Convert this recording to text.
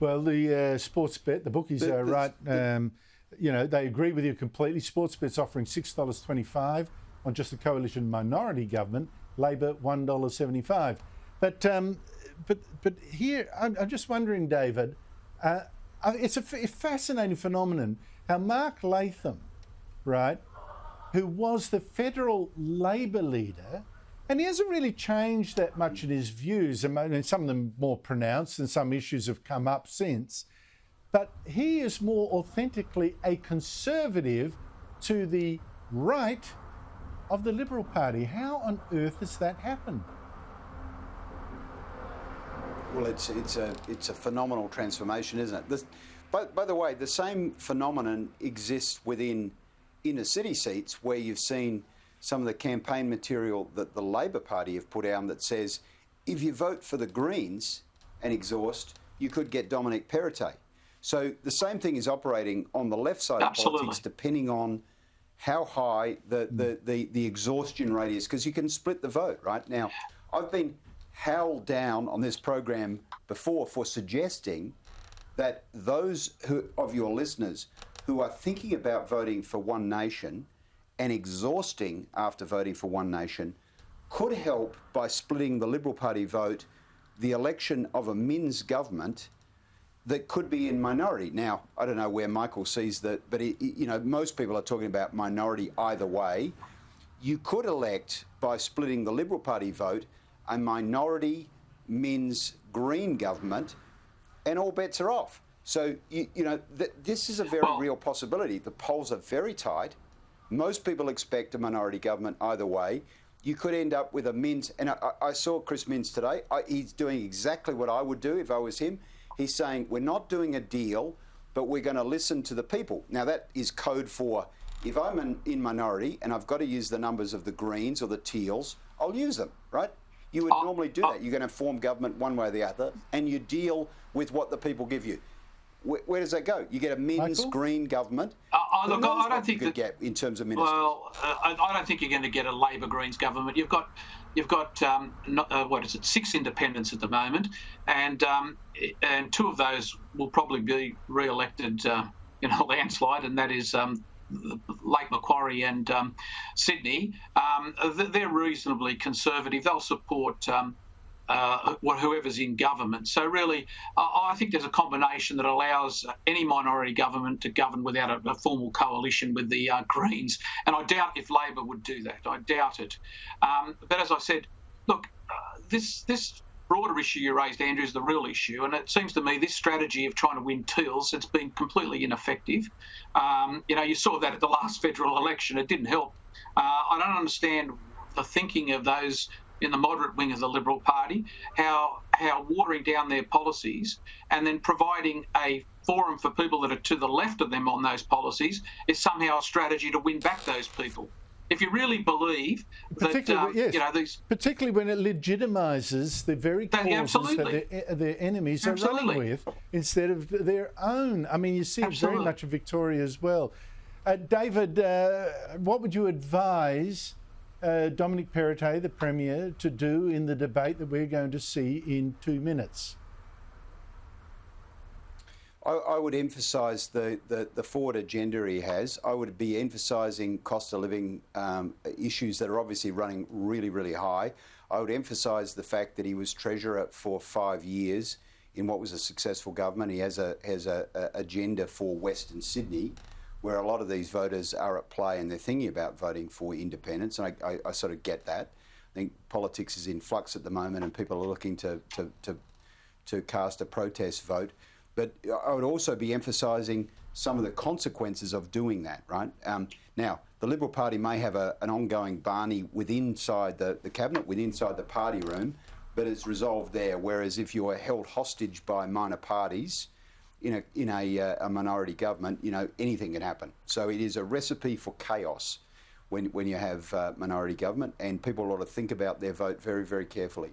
Well, the sports bet, the bookies are right. They agree with you completely. Sports bet's offering $6.25 on just the coalition minority government. Labor $1.75. But here, I'm just wondering, David, it's a fascinating phenomenon how Mark Latham, right, who was the federal Labor leader, and he hasn't really changed that much in his views. I mean, some of them more pronounced and some issues have come up since. But he is more authentically a conservative to the right of the Liberal Party. How on earth has that happened? Well, it's a phenomenal transformation, isn't it? By the way, the same phenomenon exists within inner city seats where you've seen some of the campaign material that the Labor Party have put out that says if you vote for the Greens and exhaust, you could get Dominic Perrottet. So the same thing is operating on the left side of politics, depending on how high the exhaustion rate is, because you can split the vote, right? Now, I've been howled down on this program before for suggesting that those of your listeners who are thinking about voting for One Nation and exhausting after voting for One Nation could help by splitting the Liberal Party vote the election of a Minns government that could be in minority. Now, I don't know where Michael sees that, but most people are talking about minority either way. You could elect, by splitting the Liberal Party vote, a minority Minns Green government, and all bets are off. So, this is a very real possibility. The polls are very tight. Most people expect a minority government either way. You could end up with a Minns, and I saw Chris Minns today. He's doing exactly what I would do if I was him. He's saying, we're not doing a deal, but we're going to listen to the people. Now, that is code for, if I'm in minority and I've got to use the numbers of the Greens or the Teals, I'll use them, right? You would normally do that. You're going to form government one way or the other, and you deal with what the people give you. Where does that go? You get a Minns Green government. I don't think you could get in terms of ministers. Well, I don't think you're going to get a Labor Greens government. You've got 6 independents at the moment, and 2 of those will probably be re-elected in a landslide, and that is Lake Macquarie and Sydney. They're reasonably conservative. They'll support whoever's in government. So really, I think there's a combination that allows any minority government to govern without a formal coalition with the Greens. And I doubt if Labor would do that. I doubt it. But as I said, look, this broader issue you raised, Andrew, is the real issue. And it seems to me this strategy of trying to win Teals, it's been completely ineffective. You saw that at the last federal election. It didn't help. I don't understand the thinking of those in the moderate wing of the Liberal Party, how watering down their policies and then providing a forum for people that are to the left of them on those policies is somehow a strategy to win back those people. If you really believe that, particularly when it legitimises the very causes that their enemies are running with instead of their own. I mean, you see it very much in Victoria as well. David, what would you advise Dominic Perrottet, the Premier, to do in the debate that we're going to see in 2 minutes? I would emphasise the forward agenda he has. I would be emphasising cost of living issues that are obviously running really, really high. I would emphasise the fact that he was Treasurer for 5 years in what was a successful government. He has a agenda for Western Sydney, where a lot of these voters are at play and they're thinking about voting for independence. And I sort of get that. I think politics is in flux at the moment and people are looking to cast a protest vote. But I would also be emphasising some of the consequences of doing that, right? Now, the Liberal Party may have an ongoing barney withinside the cabinet, withinside the party room, but it's resolved there. Whereas if you are held hostage by minor parties in a minority government, anything can happen. So it is a recipe for chaos when you have minority government, and people ought to think about their vote very, very carefully.